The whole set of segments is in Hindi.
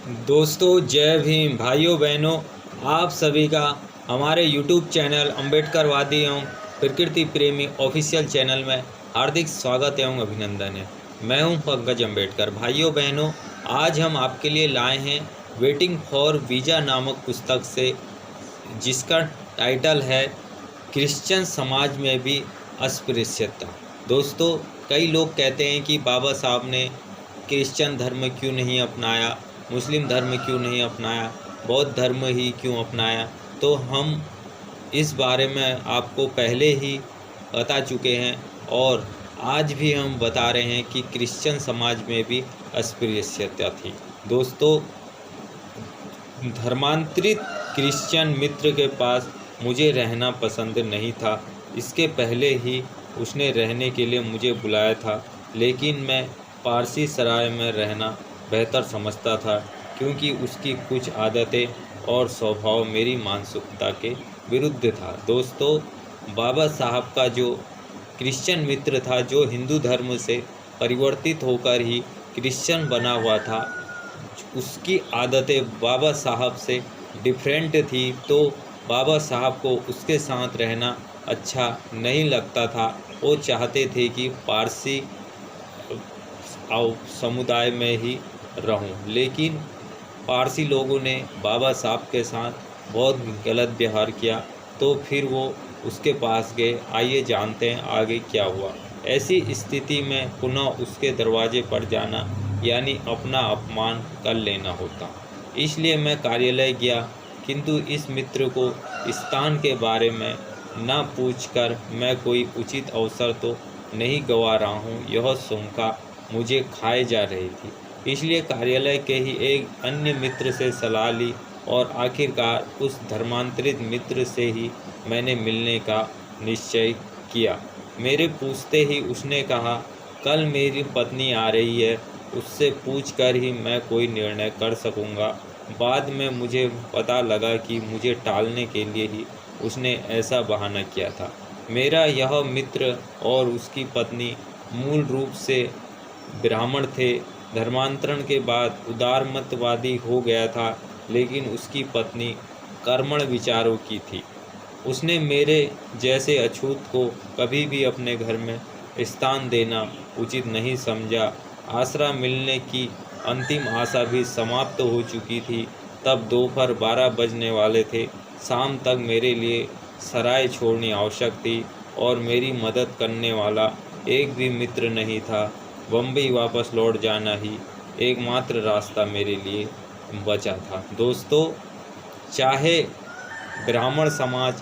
दोस्तों जय भीम भाइयों बहनों, आप सभी का हमारे YouTube चैनल अम्बेडकर वादी एवं प्रकृति प्रेमी ऑफिशियल चैनल में हार्दिक स्वागत एवं अभिनंदन है। मैं हूं पंकज अम्बेडकर। भाइयों बहनों, आज हम आपके लिए लाए हैं वेटिंग फॉर वीज़ा नामक पुस्तक से, जिसका टाइटल है क्रिश्चियन समाज में भी अस्पृश्यता। दोस्तों, कई लोग कहते हैं कि बाबा साहब ने क्रिश्चियन धर्म क्यों नहीं अपनाया, मुस्लिम धर्म क्यों नहीं अपनाया, बौद्ध धर्म ही क्यों अपनाया। तो हम इस बारे में आपको पहले ही बता चुके हैं और आज भी हम बता रहे हैं कि क्रिश्चियन समाज में भी अस्पृश्यता थी। दोस्तों, धर्मांतरित क्रिश्चियन मित्र के पास मुझे रहना पसंद नहीं था। इसके पहले ही उसने रहने के लिए मुझे बुलाया था, लेकिन मैं पारसी सराय में रहना बेहतर समझता था, क्योंकि उसकी कुछ आदतें और स्वभाव मेरी मानसिकता के विरुद्ध था। दोस्तों, बाबा साहब का जो क्रिश्चियन मित्र था, जो हिंदू धर्म से परिवर्तित होकर ही क्रिश्चियन बना हुआ था, उसकी आदतें बाबा साहब से डिफरेंट थी, तो बाबा साहब को उसके साथ रहना अच्छा नहीं लगता था। वो चाहते थे कि पारसी समुदाय में ही रहूं, लेकिन पारसी लोगों ने बाबा साहब के साथ बहुत गलत व्यवहार किया, तो फिर वो उसके पास गए। आइए जानते हैं आगे क्या हुआ। ऐसी स्थिति में पुनः उसके दरवाजे पर जाना यानी अपना अपमान कर लेना होता। इसलिए मैं कार्यालय गया, किंतु इस मित्र को स्थान के बारे में न पूछकर मैं कोई उचित अवसर तो नहीं गंवा रहा हूँ, यह शंका मुझे खाए जा रही थी। इसलिए कार्यालय के ही एक अन्य मित्र से सलाह ली और आखिरकार उस धर्मांतरित मित्र से ही मैंने मिलने का निश्चय किया। मेरे पूछते ही उसने कहा, कल मेरी पत्नी आ रही है, उससे पूछकर ही मैं कोई निर्णय कर सकूंगा। बाद में मुझे पता लगा कि मुझे टालने के लिए ही उसने ऐसा बहाना किया था। मेरा यह मित्र और उसकी पत्नी मूल रूप से ब्राह्मण थे। धर्मांतरण के बाद उदारमतवादी हो गया था, लेकिन उसकी पत्नी कर्मण विचारों की थी। उसने मेरे जैसे अछूत को कभी भी अपने घर में स्थान देना उचित नहीं समझा। आसरा मिलने की अंतिम आशा भी समाप्त हो चुकी थी। तब दोपहर 12 बजने वाले थे। शाम तक मेरे लिए सराय छोड़नी आवश्यक थी और मेरी मदद करने वाला एक भी मित्र नहीं था। बम्बई वापस लौट जाना ही एकमात्र रास्ता मेरे लिए बचा था। दोस्तों, चाहे ब्राह्मण समाज,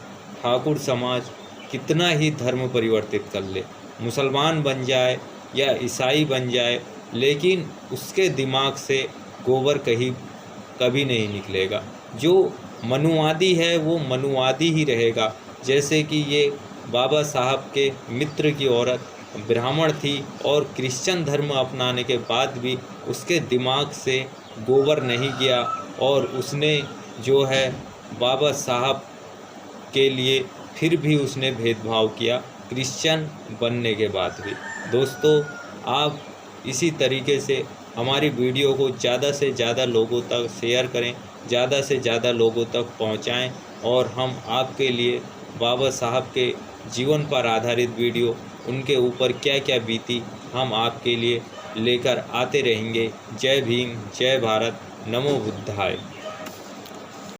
ठाकुर समाज कितना ही धर्म परिवर्तित कर ले, मुसलमान बन जाए या ईसाई बन जाए, लेकिन उसके दिमाग से गोबर कभी नहीं निकलेगा। जो मनुवादी है वो मनुवादी ही रहेगा। जैसे कि ये बाबा साहब के मित्र की औरत ब्राह्मण थी और क्रिश्चियन धर्म अपनाने के बाद भी उसके दिमाग से गोबर नहीं गया और उसने जो है बाबा साहब के लिए फिर भी उसने भेदभाव किया क्रिश्चियन बनने के बाद भी। दोस्तों, आप इसी तरीके से हमारी वीडियो को ज़्यादा से ज़्यादा लोगों तक शेयर करें, ज़्यादा से ज़्यादा लोगों तक पहुंचाएं और हम आपके लिए बाबा साहब के जीवन पर आधारित वीडियो, उनके ऊपर क्या क्या बीती, हम आपके लिए लेकर आते रहेंगे। जय भीम, जय भारत, नमो बुद्धाय।